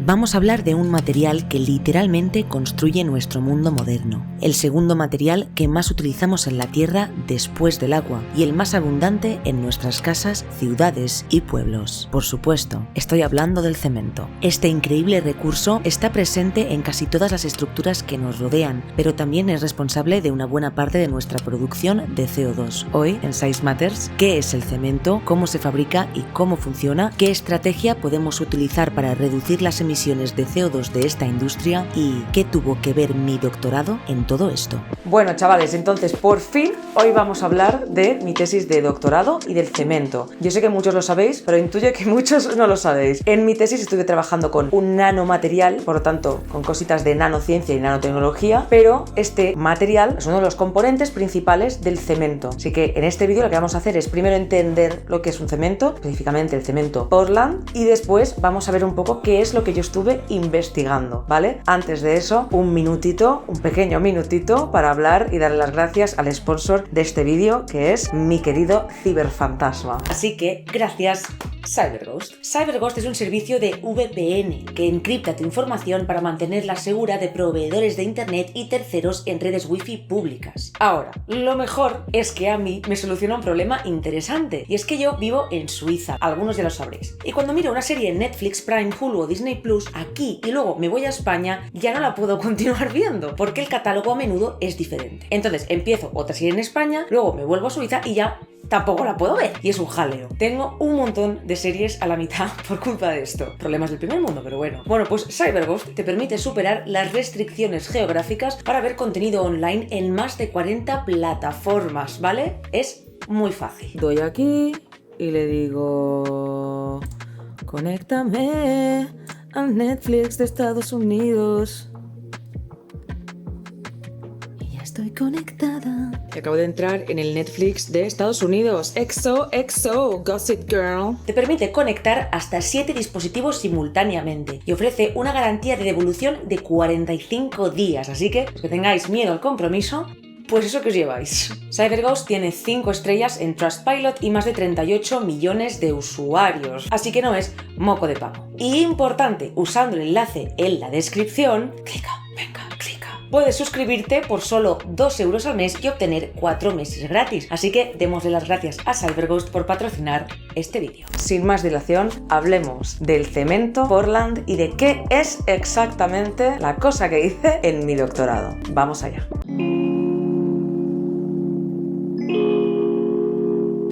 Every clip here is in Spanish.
vamos a hablar de un material que literalmente construye nuestro mundo moderno, el segundo material que más utilizamos en la Tierra después del agua y el más abundante en nuestras casas, ciudades y pueblos. Por supuesto, estoy hablando del cemento. Este increíble recurso está presente en casi todas las estructuras que nos rodean, pero también es responsable de una buena parte de nuestra producción de CO2. Hoy, en Size Matters, ¿qué es el cemento? ¿Cómo se fabrica y cómo funciona? ¿Qué estrategia podemos utilizar para reducir las emisiones de CO2 de esta industria? ¿Y qué tuvo que ver mi doctorado en todo esto? Bueno, chavales, entonces por fin hoy vamos a hablar de mi tesis de doctorado y del cemento. Yo sé que muchos lo sabéis, pero intuyo que muchos no lo sabéis. En mi tesis estuve trabajando con un nanomaterial, por lo tanto, con cositas de nanociencia y nanotecnología, pero este material es uno de los componentes principales del cemento. Así que en este vídeo lo que vamos a hacer es primero entender lo que es un cemento, específicamente el cemento Portland, y después vamos a ver un poco qué es lo que yo estuve investigando, ¿vale? Antes de eso, un pequeño minutito para hablar y darle las gracias al sponsor de este vídeo, que es mi querido ciberfantasma. Así que, gracias, CyberGhost. CyberGhost es un servicio de VPN que encripta tu información para mantenerla segura de proveedores de internet y terceros en redes wifi públicas. Ahora, lo mejor es que a mí me soluciona un problema interesante, y es que yo vivo en Suiza, algunos ya lo sabréis, y cuando miro una serie en Netflix, Prime, Hulu o Disney Plus aquí y luego me voy a España, ya no la puedo continuar viendo porque el catálogo a menudo es diferente. Entonces empiezo otra serie en España, luego me vuelvo a Suiza y ya tampoco la puedo ver, y es un jaleo. Tengo un montón de series a la mitad por culpa de esto. Problemas del primer mundo, pero bueno. Bueno, pues CyberGhost te permite superar las restricciones geográficas para ver contenido online en más de 40 plataformas, ¿vale? Es muy fácil. Doy aquí y le digo: conéctame al Netflix de Estados Unidos. Y ya estoy conectada. Y acabo de entrar en el Netflix de Estados Unidos. XOXO, Gossip Girl. Te permite conectar hasta 7 dispositivos simultáneamente y ofrece una garantía de devolución de 45 días. Así que, los que tengáis miedo al compromiso, pues eso que os lleváis. CyberGhost tiene 5 estrellas en Trustpilot y más de 38 millones de usuarios, así que no es moco de pavo. Y importante, usando el enlace en la descripción, clica. Puedes suscribirte por solo 2 euros al mes y obtener 4 meses gratis. Así que démosle las gracias a CyberGhost por patrocinar este vídeo. Sin más dilación, hablemos del cemento Portland y de qué es exactamente la cosa que hice en mi doctorado. Vamos allá.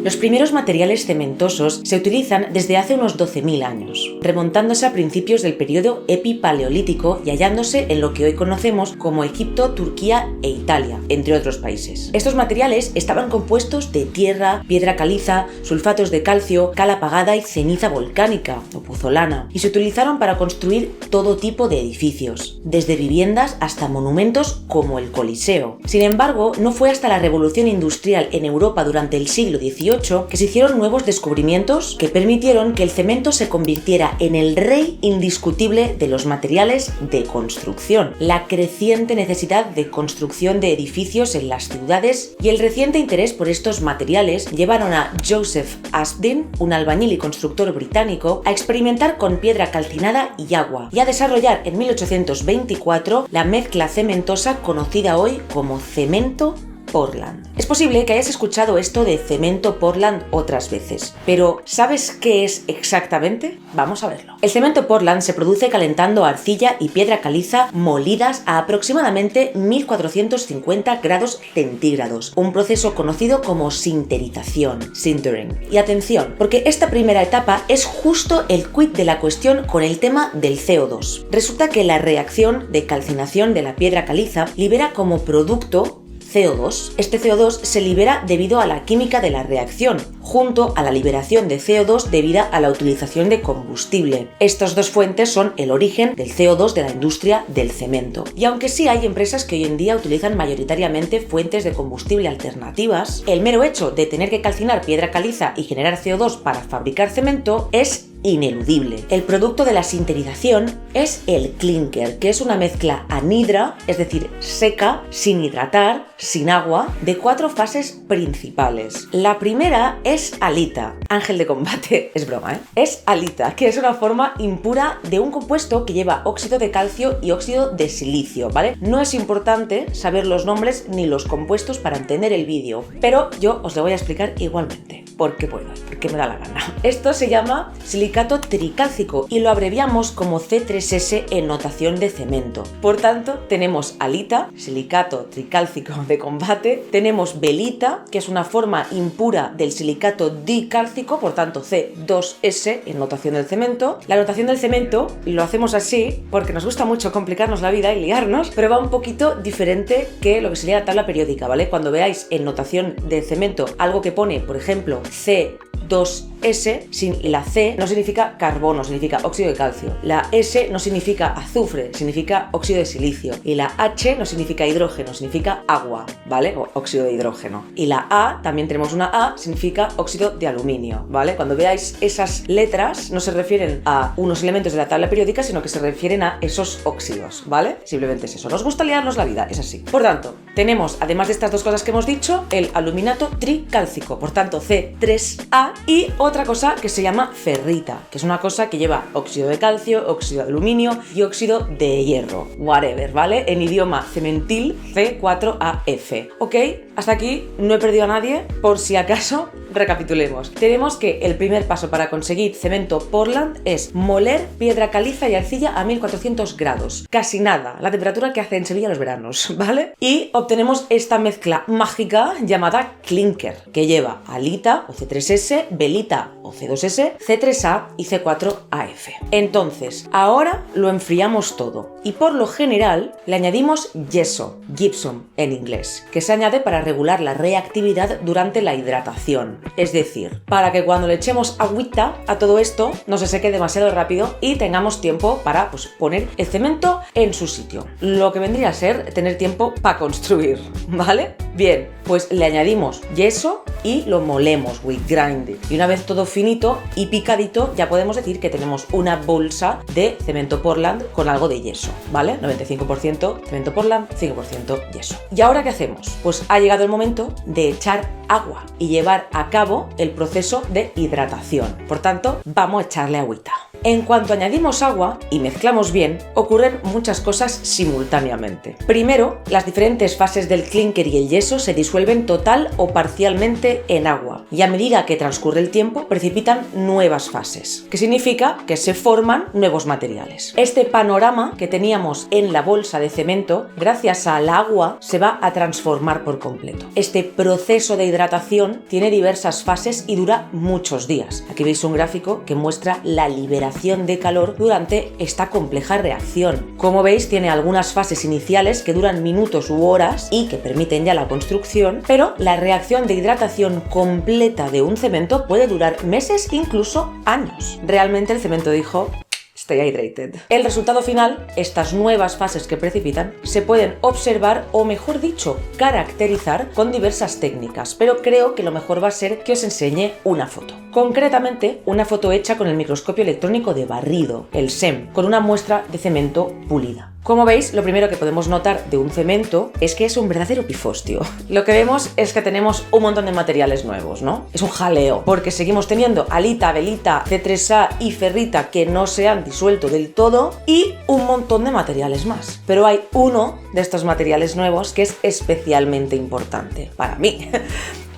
Los primeros materiales cementosos se utilizan desde hace unos 12.000 años, remontándose a principios del periodo epipaleolítico y hallándose en lo que hoy conocemos como Egipto, Turquía e Italia, entre otros países. Estos materiales estaban compuestos de tierra, piedra caliza, sulfatos de calcio, cal apagada y ceniza volcánica o pozolana, y se utilizaron para construir todo tipo de edificios, desde viviendas hasta monumentos como el Coliseo. Sin embargo, no fue hasta la Revolución Industrial en Europa durante el siglo XVIII que se hicieron nuevos descubrimientos que permitieron que el cemento se convirtiera en el rey indiscutible de los materiales de construcción. La creciente necesidad de construcción de edificios en las ciudades y el reciente interés por estos materiales llevaron a Joseph Aspdin, un albañil y constructor británico, a experimentar con piedra calcinada y agua y a desarrollar en 1824 la mezcla cementosa conocida hoy como cemento Portland. Es posible que hayas escuchado esto de cemento Portland otras veces, pero ¿sabes qué es exactamente? Vamos a verlo. El cemento Portland se produce calentando arcilla y piedra caliza molidas a aproximadamente 1450 grados centígrados, un proceso conocido como sinterización, sintering. Y atención, porque esta primera etapa es justo el quid de la cuestión con el tema del CO2. Resulta que la reacción de calcinación de la piedra caliza libera como producto CO2. Este CO2 se libera debido a la química de la reacción, junto a la liberación de CO2 debida a la utilización de combustible. Estas dos fuentes son el origen del CO2 de la industria del cemento. Y aunque sí hay empresas que hoy en día utilizan mayoritariamente fuentes de combustible alternativas, el mero hecho de tener que calcinar piedra caliza y generar CO2 para fabricar cemento es ineludible. El producto de la sinterización es el clinker, que es una mezcla anhidra, es decir, seca, sin hidratar, sin agua, de 4 fases principales. La primera es halita, ángel de combate, es broma, es halita, que es una forma impura de un compuesto que lleva óxido de calcio y óxido de silicio, ¿vale? No es importante saber los nombres ni los compuestos para entender el vídeo, pero yo os lo voy a explicar igualmente, porque puedo, porque me da la gana. Esto se llama silicato tricálcico y lo abreviamos como C3S en notación de cemento. Por tanto, tenemos halita, silicato tricálcico de combate, tenemos velita, que es una forma impura del silicato dicálcico, por tanto C2S en notación del cemento. La notación del cemento lo hacemos así porque nos gusta mucho complicarnos la vida y liarnos, pero va un poquito diferente que lo que sería la tabla periódica, ¿vale? Cuando veáis en notación de cemento algo que pone, por ejemplo, C2S, sin la C no significa carbono, significa óxido de calcio. La S no significa azufre, significa óxido de silicio. Y la H no significa hidrógeno, significa agua, ¿vale? O óxido de hidrógeno. Y la A, también tenemos una A, significa óxido de aluminio, ¿vale? Cuando veáis esas letras no se refieren a unos elementos de la tabla periódica, sino que se refieren a esos óxidos, ¿vale? Simplemente es eso. Nos gusta liarnos la vida, es así. Por tanto, tenemos, además de estas dos cosas que hemos dicho, el aluminato tricálcico, por tanto C3A, y otra cosa que se llama ferrita, que es una cosa que lleva óxido de calcio, óxido de aluminio y óxido de hierro, whatever, ¿vale? En idioma cementil, C4AF. ¿Ok? Hasta aquí no he perdido a nadie, por si acaso recapitulemos. Tenemos que el primer paso para conseguir cemento Portland es moler piedra caliza y arcilla a 1400 grados. Casi nada, la temperatura que hace en Sevilla los veranos, ¿vale? Y obtenemos esta mezcla mágica llamada clinker, que lleva halita o C3S, velita o C2S, C3A y C4AF. Entonces, ahora lo enfriamos todo y por lo general le añadimos yeso, gypsum en inglés, que se añade para regular la reactividad durante la hidratación. Es decir, para que cuando le echemos agüita a todo esto no se seque demasiado rápido y tengamos tiempo para poner el cemento en su sitio. Lo que vendría a ser tener tiempo para construir, ¿vale? Bien, pues le añadimos yeso y lo molemos, we grind it. Y una vez todo finito y picadito, ya podemos decir que tenemos una bolsa de cemento Portland con algo de yeso, ¿vale? 95% cemento Portland, 5% yeso. ¿Y ahora qué hacemos? Pues ha llegado el momento de echar agua y llevar a cabo el proceso de hidratación. Por tanto, vamos a echarle agüita. En cuanto añadimos agua y mezclamos bien, ocurren muchas cosas simultáneamente. Primero, las diferentes fases del clinker y el yeso se disuelven total o parcialmente en agua y a medida que transcurre el tiempo precipitan nuevas fases, que significa que se forman nuevos materiales. Este panorama que teníamos en la bolsa de cemento, gracias al agua, se va a transformar por completo. Este proceso de hidratación tiene diversas fases y dura muchos días. Aquí veis un gráfico que muestra la liberación de calor durante esta compleja reacción. Como veis, tiene algunas fases iniciales que duran minutos u horas y que permiten ya la construcción, pero la reacción de hidratación completa de un cemento puede durar meses, incluso años. Realmente el cemento dijo: Stay hydrated. El resultado final, estas nuevas fases que precipitan, se pueden observar o, mejor dicho, caracterizar con diversas técnicas, pero creo que lo mejor va a ser que os enseñe una foto. Concretamente, una foto hecha con el microscopio electrónico de barrido, el SEM, con una muestra de cemento pulida. Como veis, lo primero que podemos notar de un cemento es que es un verdadero pifostio. Lo que vemos es que tenemos un montón de materiales nuevos, ¿no? Es un jaleo, porque seguimos teniendo halita, velita, C3A y ferrita que no se han disuelto del todo y un montón de materiales más. Pero hay uno de estos materiales nuevos que es especialmente importante para mí.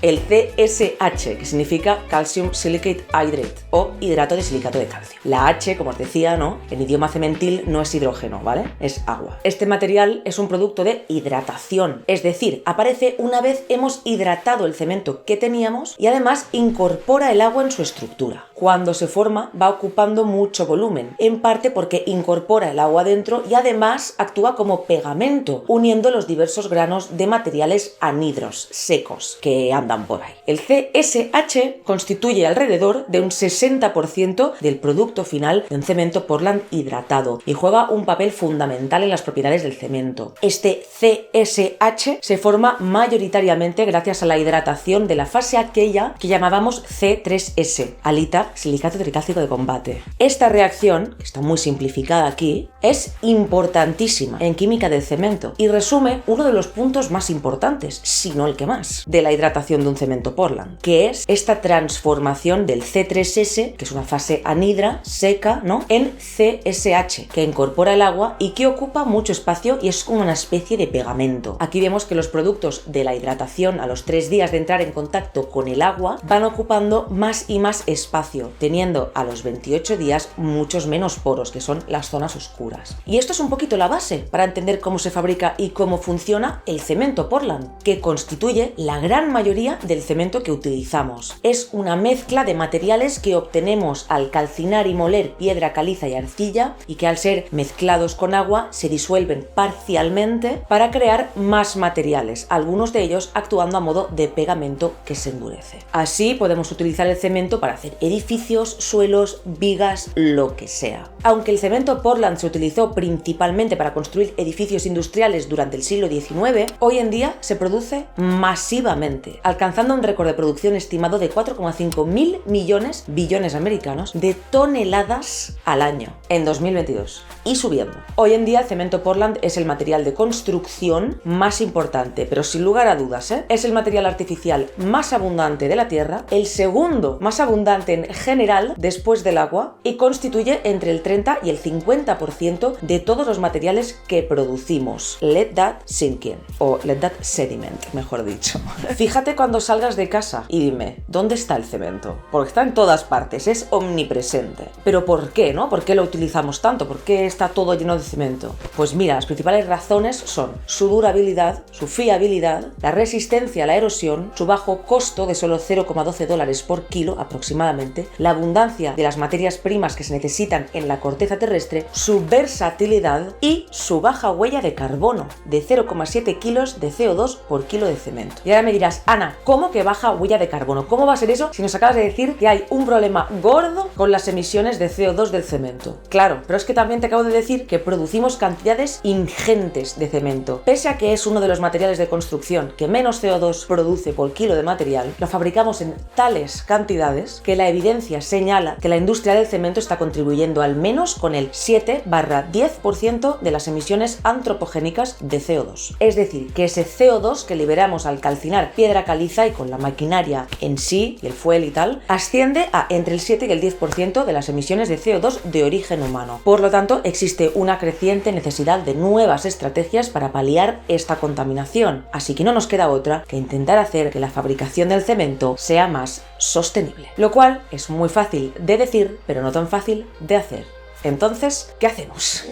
El CSH, que significa Calcium Silicate Hydrate o hidrato de silicato de calcio. La H, como os decía, ¿no? En idioma cementil no es hidrógeno, ¿vale? Es agua. Este material es un producto de hidratación, es decir, aparece una vez hemos hidratado el cemento que teníamos y además incorpora el agua en su estructura. Cuando se forma va ocupando mucho volumen, en parte porque incorpora el agua dentro y además actúa como pegamento, uniendo los diversos granos de materiales anhidros, secos, que andan andan por ahí. El CSH constituye alrededor de un 60% del producto final de un cemento Portland hidratado y juega un papel fundamental en las propiedades del cemento. Este CSH se forma mayoritariamente gracias a la hidratación de la fase aquella que llamábamos C3S, halita silicato tricálcico de combate. Esta reacción, que está muy simplificada aquí, es importantísima en química del cemento y resume uno de los puntos más importantes, si no el que más, de la hidratación de un cemento Portland, que es esta transformación del C3S, que es una fase anhidra, seca, ¿no?, en CSH, que incorpora el agua y que ocupa mucho espacio y es como una especie de pegamento. Aquí vemos que los productos de la hidratación a los 3 días de entrar en contacto con el agua van ocupando más y más espacio, teniendo a los 28 días muchos menos poros, que son las zonas oscuras. Y esto es un poquito la base para entender cómo se fabrica y cómo funciona el cemento Portland, que constituye la gran mayoría del cemento que utilizamos. Es una mezcla de materiales que obtenemos al calcinar y moler piedra caliza y arcilla y que al ser mezclados con agua se disuelven parcialmente para crear más materiales, algunos de ellos actuando a modo de pegamento que se endurece. Así podemos utilizar el cemento para hacer edificios, suelos, vigas, lo que sea. Aunque el cemento Portland se utilizó principalmente para construir edificios industriales durante el siglo XIX, hoy en día se produce masivamente, alcanzando un récord de producción estimado de 4,5 mil billones americanos de toneladas al año en 2022 y subiendo. Hoy en día el cemento Portland es el material de construcción más importante, pero sin lugar a dudas, es el material artificial más abundante de la Tierra, el segundo más abundante en general después del agua y constituye entre el 30 y el 50% de todos los materiales que producimos. Let that sink in, o let that sediment, mejor dicho. Fíjate cuando salgas de casa y dime, ¿dónde está el cemento? Porque está en todas partes, es omnipresente. ¿Pero por qué, no? ¿Por qué lo utilizamos tanto? ¿Por qué está todo lleno de cemento? Pues mira, las principales razones son su durabilidad, su fiabilidad, la resistencia a la erosión, su bajo costo de solo $0,12 por kilo aproximadamente, la abundancia de las materias primas que se necesitan en la corteza terrestre, su versatilidad y su baja huella de carbono, de 0,7 kilos de CO2 por kilo de cemento. Y ahora me dirás, Ana, ¿cómo que baja huella de carbono? ¿Cómo va a ser eso si nos acabas de decir que hay un problema gordo con las emisiones de CO2 del cemento? Claro, pero es que también te acabo de decir que producimos cantidades ingentes de cemento. Pese a que es uno de los materiales de construcción que menos CO2 produce por kilo de material, lo fabricamos en tales cantidades que la evidencia señala que la industria del cemento está contribuyendo al menos con el 7-10% de las emisiones antropogénicas de CO2. Es decir, que ese CO2 que liberamos al calcinar piedra caliza y con la maquinaria en sí, y el fuel y tal, asciende a entre el 7 y el 10% de las emisiones de CO2 de origen humano. Por lo tanto, existe una creciente necesidad de nuevas estrategias para paliar esta contaminación, así que no nos queda otra que intentar hacer que la fabricación del cemento sea más sostenible. Lo cual es muy fácil de decir, pero no tan fácil de hacer. Entonces, ¿qué hacemos?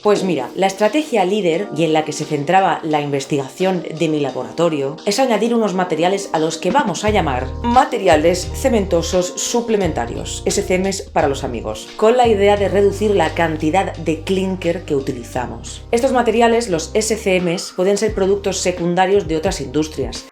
Pues mira, la estrategia líder y en la que se centraba la investigación de mi laboratorio es añadir unos materiales a los que vamos a llamar materiales cementosos suplementarios, SCMs para los amigos, con la idea de reducir la cantidad de clinker que utilizamos. Estos materiales, los SCMs, pueden ser productos secundarios de otras industrias.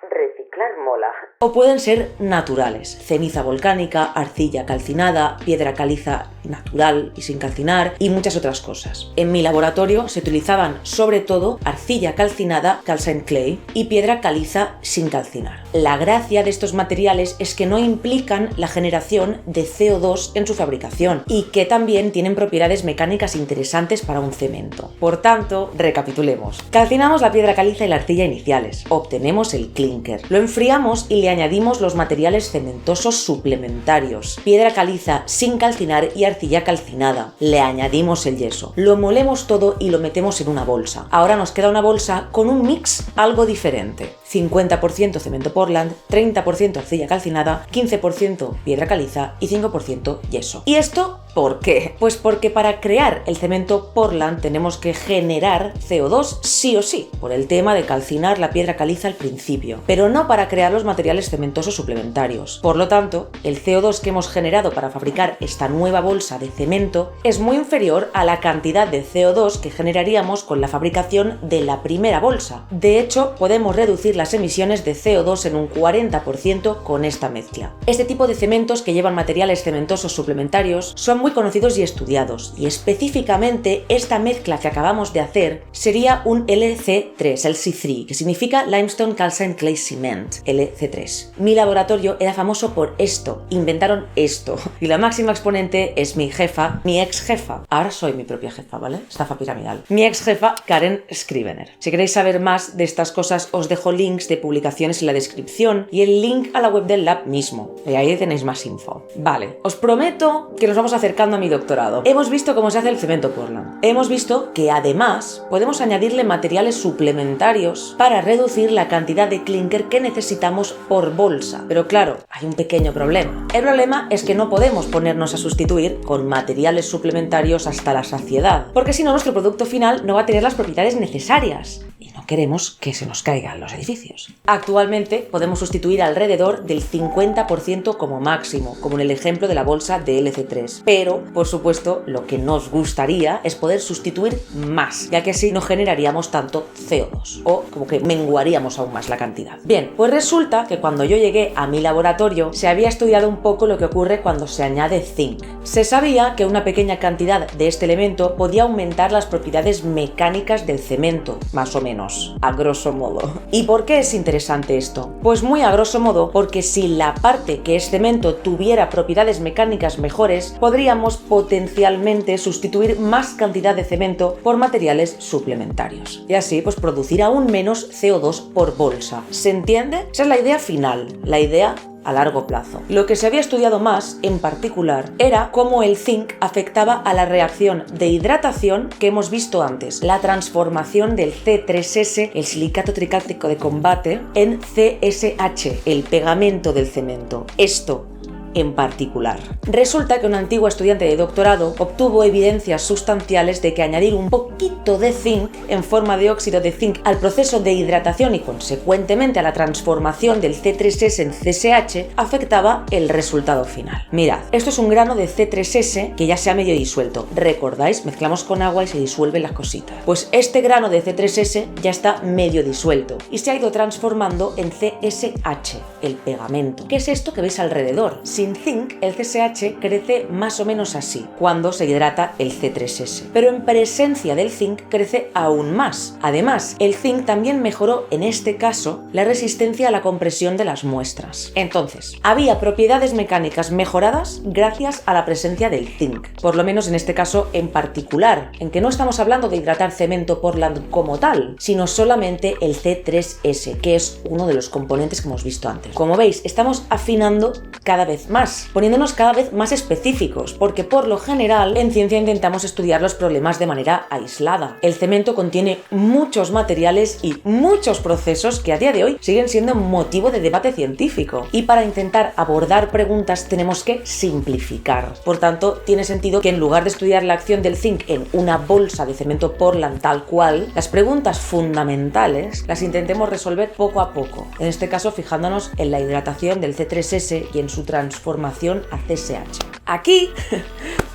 O pueden ser naturales, ceniza volcánica, arcilla calcinada, piedra caliza natural y sin calcinar y muchas otras cosas. En mi laboratorio se utilizaban sobre todo arcilla calcinada, calcined clay, y piedra caliza sin calcinar. La gracia de estos materiales es que no implican la generación de CO2 en su fabricación y que también tienen propiedades mecánicas interesantes para un cemento. Por tanto, recapitulemos. Calcinamos la piedra caliza y la arcilla iniciales, obtenemos el clinker, lo enfriamos y le añadimos los materiales cementosos suplementarios, piedra caliza sin calcinar y arcilla calcinada. Le añadimos el yeso, lo molemos todo y lo metemos en una bolsa. Ahora nos queda una bolsa con un mix algo diferente. 50% cemento Portland, 30% arcilla calcinada, 15% piedra caliza y 5% yeso. Y esto ¿Por qué? Pues porque para crear el cemento Portland tenemos que generar CO2 sí o sí, por el tema de calcinar la piedra caliza al principio, pero no para crear los materiales cementosos suplementarios. Por lo tanto, el CO2 que hemos generado para fabricar esta nueva bolsa de cemento es muy inferior a la cantidad de CO2 que generaríamos con la fabricación de la primera bolsa. De hecho, podemos reducir las emisiones de CO2 en un 40% con esta mezcla. Este tipo de cementos que llevan materiales cementosos suplementarios son muy conocidos y estudiados, y específicamente esta mezcla que acabamos de hacer sería un LC3, el C3, que significa Limestone Calcined Clay Cement, LC3. Mi laboratorio era famoso por esto, inventaron esto, y la máxima exponente es mi jefa, mi ex jefa, ahora soy mi propia jefa, ¿vale? Estafa piramidal. Mi ex jefa, Karen Scrivener. Si queréis saber más de estas cosas, os dejo links de publicaciones en la descripción y el link a la web del lab mismo, y ahí tenéis más info. Vale, os prometo que nos vamos acercando a mi doctorado. Hemos visto cómo se hace el cemento Portland. Hemos visto que además podemos añadirle materiales suplementarios para reducir la cantidad de clinker que necesitamos por bolsa. Pero claro, hay un pequeño problema. El problema es que no podemos ponernos a sustituir con materiales suplementarios hasta la saciedad, porque si no nuestro producto final no va a tener las propiedades necesarias. Y no queremos que se nos caigan los edificios. Actualmente podemos sustituir alrededor del 50% como máximo, como en el ejemplo de la bolsa de LC3. Pero, por supuesto, lo que nos gustaría es poder sustituir más, ya que así no generaríamos tanto CO2, o como que menguaríamos aún más la cantidad. Bien, pues resulta que cuando yo llegué a mi laboratorio se había estudiado un poco lo que ocurre cuando se añade zinc. Se sabía que una pequeña cantidad de este elemento podía aumentar las propiedades mecánicas del cemento, más o menos, a grosso modo. ¿Y por qué es interesante esto? Pues muy a grosso modo porque si la parte que es cemento tuviera propiedades mecánicas mejores, podríamos potencialmente sustituir más cantidad de cemento por materiales suplementarios y así pues producir aún menos CO2 por bolsa. ¿Se entiende? Esa es la idea final, la idea a largo plazo. Lo que se había estudiado más, en particular, era cómo el zinc afectaba a la reacción de hidratación que hemos visto antes, la transformación del C3S, el silicato tricálcico de combate, en CSH, el pegamento del cemento. Esto en particular. Resulta que un antiguo estudiante de doctorado obtuvo evidencias sustanciales de que añadir un poquito de zinc en forma de óxido de zinc al proceso de hidratación y consecuentemente a la transformación del C3S en CSH afectaba el resultado final. Mirad, esto es un grano de C3S que ya se ha medio disuelto. ¿Recordáis? Mezclamos con agua y se disuelven las cositas. Pues este grano de C3S ya está medio disuelto y se ha ido transformando en CSH, el pegamento. ¿Qué es esto que veis alrededor? Sin zinc, el CSH crece más o menos así, cuando se hidrata el C3S. Pero en presencia del zinc crece aún más. Además, el zinc también mejoró, en este caso, la resistencia a la compresión de las muestras. Entonces, había propiedades mecánicas mejoradas gracias a la presencia del zinc. Por lo menos en este caso en particular, en que no estamos hablando de hidratar cemento Portland como tal, sino solamente el C3S, que es uno de los componentes que hemos visto antes. Como veis, estamos afinando cada vez más, poniéndonos cada vez más específicos, porque por lo general en ciencia intentamos estudiar los problemas de manera aislada. El cemento contiene muchos materiales y muchos procesos que a día de hoy siguen siendo motivo de debate científico, y para intentar abordar preguntas tenemos que simplificar. Por tanto, tiene sentido que en lugar de estudiar la acción del zinc en una bolsa de cemento Portland tal cual, las preguntas fundamentales las intentemos resolver poco a poco, en este caso fijándonos en la hidratación del C3S y en su transformación a CSH. Aquí,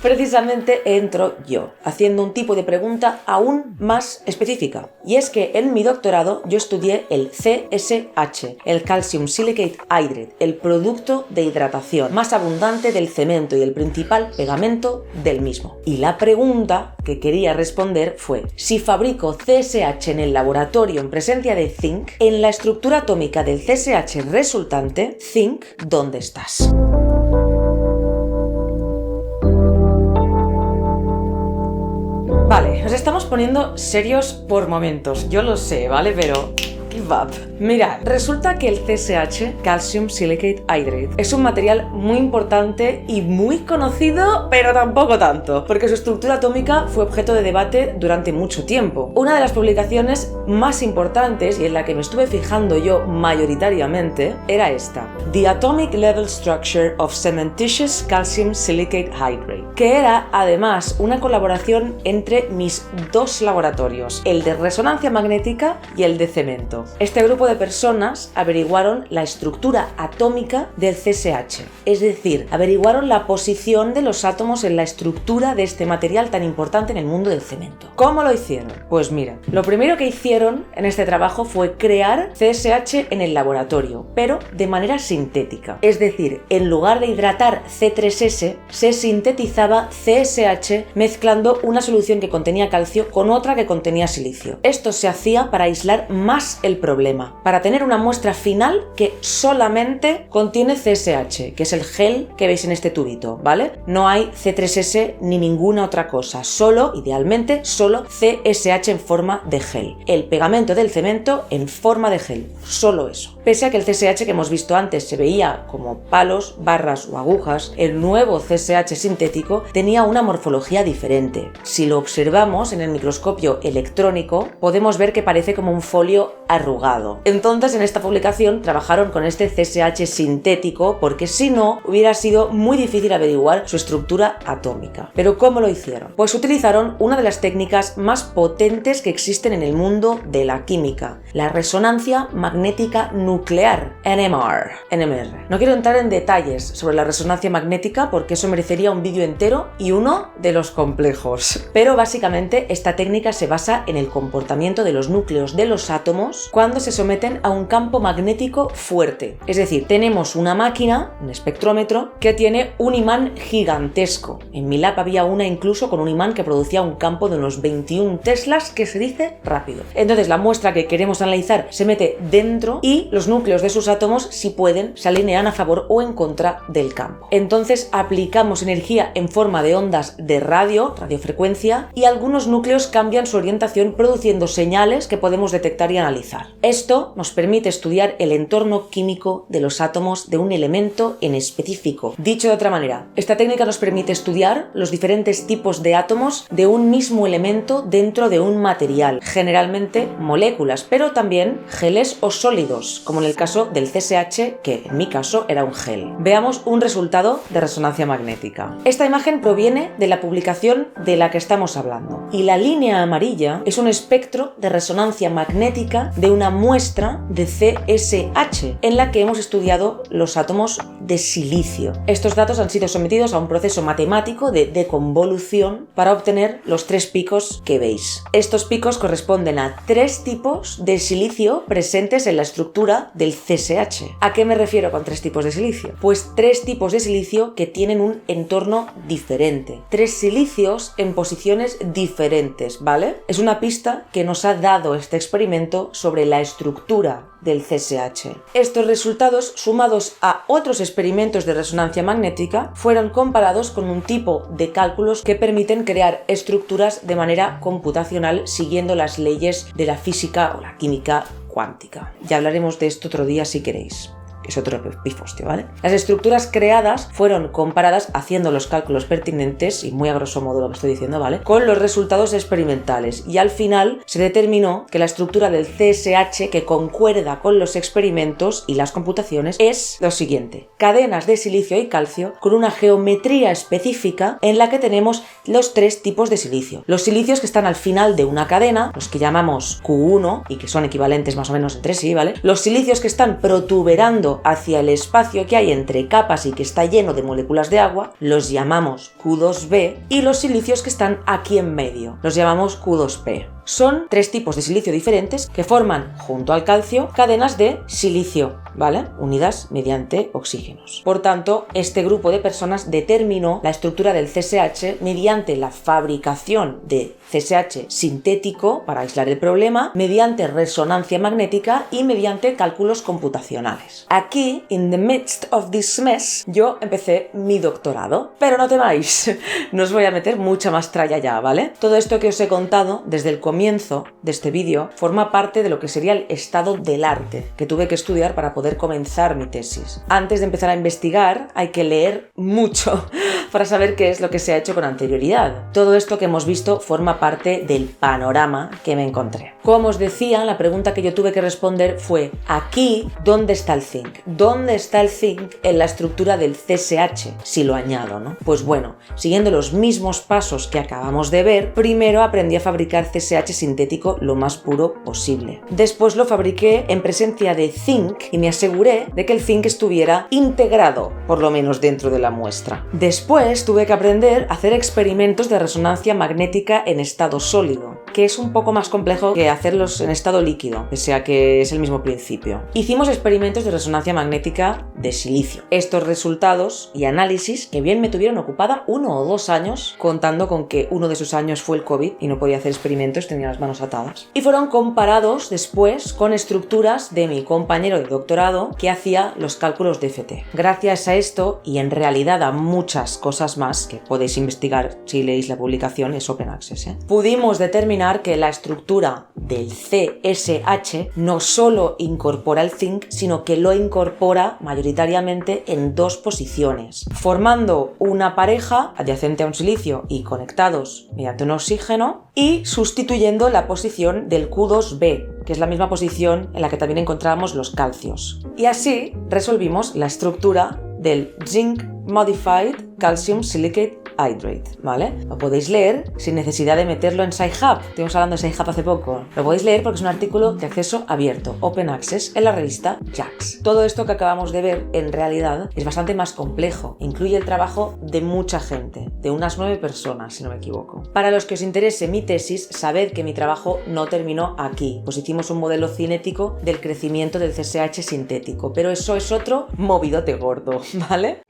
precisamente, entro yo, haciendo un tipo de pregunta aún más específica. Y es que en mi doctorado yo estudié el CSH, el Calcium Silicate Hydrate, el producto de hidratación más abundante del cemento y el principal pegamento del mismo. Y la pregunta que quería responder fue: si fabrico CSH en el laboratorio en presencia de zinc, en la estructura atómica del CSH resultante, zinc, ¿dónde estás? Vale, nos estamos poniendo serios por momentos, yo lo sé, ¿vale? Pero give up. Mirad, resulta que el CSH, Calcium Silicate Hydrate, es un material muy importante y muy conocido, pero tampoco tanto, porque su estructura atómica fue objeto de debate durante mucho tiempo. Una de las publicaciones más importantes, y en la que me estuve fijando yo mayoritariamente, era esta: The Atomic Level Structure of Cementitious Calcium Silicate Hydrate, que era además una colaboración entre mis dos laboratorios, el de resonancia magnética y el de cemento. Este grupo de personas averiguaron la estructura atómica del CSH, es decir, averiguaron la posición de los átomos en la estructura de este material tan importante en el mundo del cemento. ¿Cómo lo hicieron? Pues mira, lo primero que hicieron en este trabajo fue crear CSH en el laboratorio, pero de manera sintética. Es decir, en lugar de hidratar C3S, se sintetizaba CSH mezclando una solución que contenía calcio con otra que contenía silicio. Esto se hacía para aislar más el problema, para tener una muestra final que solamente contiene CSH, que es el gel que veis en este tubito, ¿vale? No hay C3S ni ninguna otra cosa, solo, idealmente, solo CSH en forma de gel. El pegamento del cemento en forma de gel, solo eso. Pese a que el CSH que hemos visto antes se veía como palos, barras o agujas, el nuevo CSH sintético tenía una morfología diferente. Si lo observamos en el microscopio electrónico, podemos ver que parece como un folio arrugado. Entonces, en esta publicación trabajaron con este CSH sintético porque si no, hubiera sido muy difícil averiguar su estructura atómica. ¿Pero cómo lo hicieron? Pues utilizaron una de las técnicas más potentes que existen en el mundo de la química, la resonancia magnética nuclear, NMR. No quiero entrar en detalles sobre la resonancia magnética porque eso merecería un vídeo entero y uno de los complejos. Pero básicamente esta técnica se basa en el comportamiento de los núcleos de los átomos cuando se someten a un campo magnético fuerte. Es decir, tenemos una máquina, un espectrómetro, que tiene un imán gigantesco. En mi lab había una incluso con un imán que producía un campo de unos 21 teslas, que se dice rápido. Entonces la muestra que queremos analizar se mete dentro y los núcleos de sus átomos, si pueden, se alinean a favor o en contra del campo. Entonces aplicamos energía en forma de ondas de radiofrecuencia, y algunos núcleos cambian su orientación produciendo señales que podemos detectar y analizar. Esto nos permite estudiar el entorno químico de los átomos de un elemento en específico. Dicho de otra manera, esta técnica nos permite estudiar los diferentes tipos de átomos de un mismo elemento dentro de un material, generalmente moléculas, pero también geles o sólidos, como en el caso del CSH, que en mi caso era un gel. Veamos un resultado de resonancia magnética. Esta imagen proviene de la publicación de la que estamos hablando, y la línea amarilla es un espectro de resonancia magnética de una muestra de CSH en la que hemos estudiado los átomos de silicio. Estos datos han sido sometidos a un proceso matemático de deconvolución para obtener los 3 picos que veis. Estos picos corresponden a 3 tipos de silicio presentes en la estructura del CSH. ¿A qué me refiero con 3 tipos de silicio? Pues 3 tipos de silicio que tienen un entorno diferente. 3 silicios en posiciones diferentes, ¿vale? Es una pista que nos ha dado este experimento sobre la estructura del CSH. Estos resultados, sumados a otros experimentos de resonancia magnética, fueron comparados con un tipo de cálculos que permiten crear estructuras de manera computacional siguiendo las leyes de la física o la química cuántica. Ya hablaremos de esto otro día si queréis. Es otro pifostio, ¿vale? Las estructuras creadas fueron comparadas haciendo los cálculos pertinentes, y muy a grosso modo lo que estoy diciendo, ¿vale?, con los resultados experimentales, y al final se determinó que la estructura del CSH, que concuerda con los experimentos y las computaciones, es lo siguiente: cadenas de silicio y calcio con una geometría específica en la que tenemos los 3 tipos de silicio. Los silicios que están al final de una cadena, los que llamamos Q1 y que son equivalentes más o menos entre sí, ¿vale? Los silicios que están protuberando hacia el espacio que hay entre capas y que está lleno de moléculas de agua, los llamamos Q2b, y los silicios que están aquí en medio los llamamos Q2p. Son 3 tipos de silicio diferentes que forman, junto al calcio, cadenas de silicio, ¿vale?, unidas mediante oxígenos. Por tanto, este grupo de personas determinó la estructura del CSH mediante la fabricación de CSH sintético para aislar el problema, mediante resonancia magnética y mediante cálculos computacionales. Aquí, in the midst of this mess, yo empecé mi doctorado. Pero no temáis, no os voy a meter mucha más tralla ya, ¿vale? Todo esto que os he contado desde el comienzo de este vídeo forma parte de lo que sería el estado del arte que tuve que estudiar para poder comenzar mi tesis. Antes de empezar a investigar hay que leer mucho para saber qué es lo que se ha hecho con anterioridad. Todo esto que hemos visto forma parte del panorama que me encontré. Como os decía, la pregunta que yo tuve que responder fue: aquí, ¿dónde está el zinc? ¿Dónde está el zinc en la estructura del CSH? Si lo añado, ¿no? Pues bueno, siguiendo los mismos pasos que acabamos de ver, primero aprendí a fabricar CSH sintético lo más puro posible. Después lo fabriqué en presencia de zinc y me aseguré de que el zinc estuviera integrado, por lo menos dentro de la muestra. Después tuve que aprender a hacer experimentos de resonancia magnética en estado sólido, que es un poco más complejo que hacerlos en estado líquido, pese a que es el mismo principio. Hicimos experimentos de resonancia magnética de silicio. Estos resultados y análisis que bien me tuvieron ocupada 1 o 2 años, contando con que uno de esos años fue el COVID y no podía hacer experimentos, tenía las manos atadas. Y fueron comparados después con estructuras de mi compañero de doctorado que hacía los cálculos de FT. Gracias a esto, y en realidad a muchas cosas más que podéis investigar si leéis la publicación, es Open Access, pudimos determinar que la estructura del CSH no solo incorpora el zinc, sino que lo incorpora mayoritariamente en 2 posiciones, formando una pareja adyacente a un silicio y conectados mediante un oxígeno, y sustituyendo la posición del Q2B, que es la misma posición en la que también encontramos los calcios. Y así resolvimos la estructura del Zinc Modified Calcium Silicate Hydrate, ¿vale? Lo podéis leer sin necesidad de meterlo en Sci-Hub. Estuvimos hablando de Sci-Hub hace poco. Lo podéis leer porque es un artículo de acceso abierto, Open Access, en la revista JACS. Todo esto que acabamos de ver, en realidad, es bastante más complejo. Incluye el trabajo de mucha gente, de unas 9 personas, si no me equivoco. Para los que os interese mi tesis, sabed que mi trabajo no terminó aquí. Pues hicimos un modelo cinético del crecimiento del CSH sintético, pero eso es otro movidote gordo, ¿vale?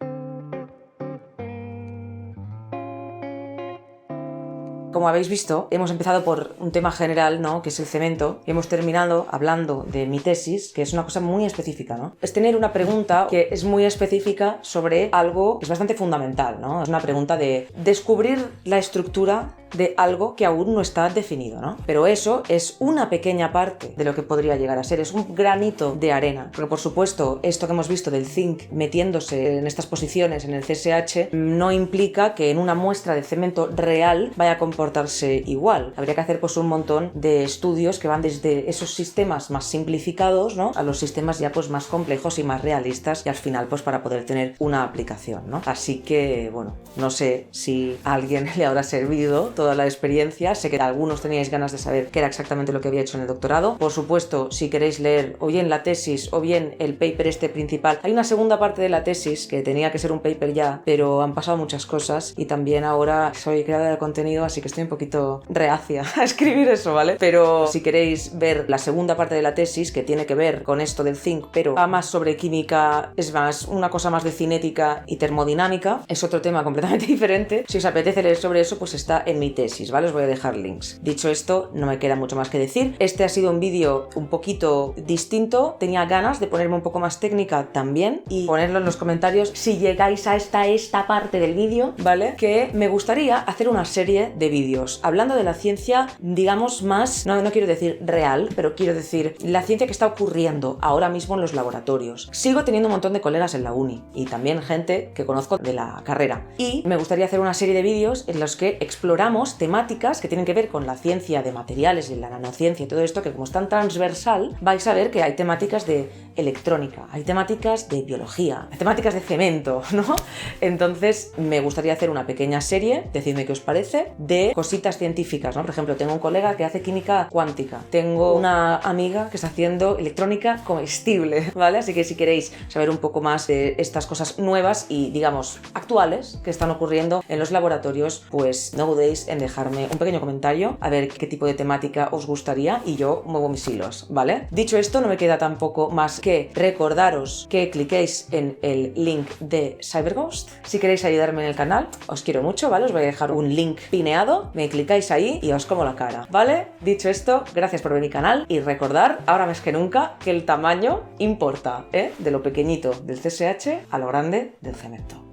Como habéis visto, hemos empezado por un tema general, ¿no?, que es el cemento, y hemos terminado hablando de mi tesis, que es una cosa muy específica, ¿no? Es tener una pregunta que es muy específica sobre algo que es bastante fundamental, ¿no? Es una pregunta de descubrir la estructura de algo que aún no está definido, ¿no? Pero eso es una pequeña parte de lo que podría llegar a ser, es un granito de arena, porque por supuesto esto que hemos visto del zinc metiéndose en estas posiciones en el CSH no implica que en una muestra de cemento real vaya a comportarse igual. Habría que hacer pues un montón de estudios que van desde esos sistemas más simplificados, ¿no?, a los sistemas ya pues más complejos y más realistas, y al final pues para poder tener una aplicación, ¿no? Así que bueno, no sé si a alguien le habrá servido toda la experiencia. Sé que algunos teníais ganas de saber qué era exactamente lo que había hecho en el doctorado. Por supuesto, si queréis leer o bien la tesis o bien el paper este principal, hay una segunda parte de la tesis que tenía que ser un paper ya, pero han pasado muchas cosas y también ahora soy creadora de contenido, así que estoy un poquito reacia a escribir eso, ¿vale? Pero si queréis ver la segunda parte de la tesis, que tiene que ver con esto del zinc, pero va más sobre química, es más una cosa más de cinética y termodinámica, es otro tema completamente diferente. Si os apetece leer sobre eso, pues está en mi tesis, ¿vale? Os voy a dejar links. Dicho esto, no me queda mucho más que decir. Este ha sido un vídeo un poquito distinto. Tenía ganas de ponerme un poco más técnica también y ponerlo en los comentarios si llegáis a esta parte del vídeo, ¿vale? Que me gustaría hacer una serie de vídeos hablando de la ciencia, digamos, más, no quiero decir real, pero quiero decir la ciencia que está ocurriendo ahora mismo en los laboratorios. Sigo teniendo un montón de colegas en la uni y también gente que conozco de la carrera. Y me gustaría hacer una serie de vídeos en los que exploramos temáticas que tienen que ver con la ciencia de materiales y la nanociencia y todo esto, que como es tan transversal, vais a ver que hay temáticas de electrónica, hay temáticas de biología, hay temáticas de cemento, ¿no? Entonces me gustaría hacer una pequeña serie, decidme qué os parece, de cositas científicas, ¿no? Por ejemplo, tengo un colega que hace química cuántica, tengo una amiga que está haciendo electrónica comestible, ¿vale? Así que si queréis saber un poco más de estas cosas nuevas y, digamos, actuales que están ocurriendo en los laboratorios, pues no dudéis en dejarme un pequeño comentario a ver qué tipo de temática os gustaría y yo muevo mis hilos, ¿vale? Dicho esto, no me queda tampoco más que recordaros que cliquéis en el link de CyberGhost. Si queréis ayudarme en el canal, os quiero mucho, ¿vale? Os voy a dejar un link pineado, me clicáis ahí y os como la cara, ¿vale? Dicho esto, gracias por ver mi canal y recordar, ahora más que nunca, que el tamaño importa, ¿eh? De lo pequeñito del CSH a lo grande del cemento.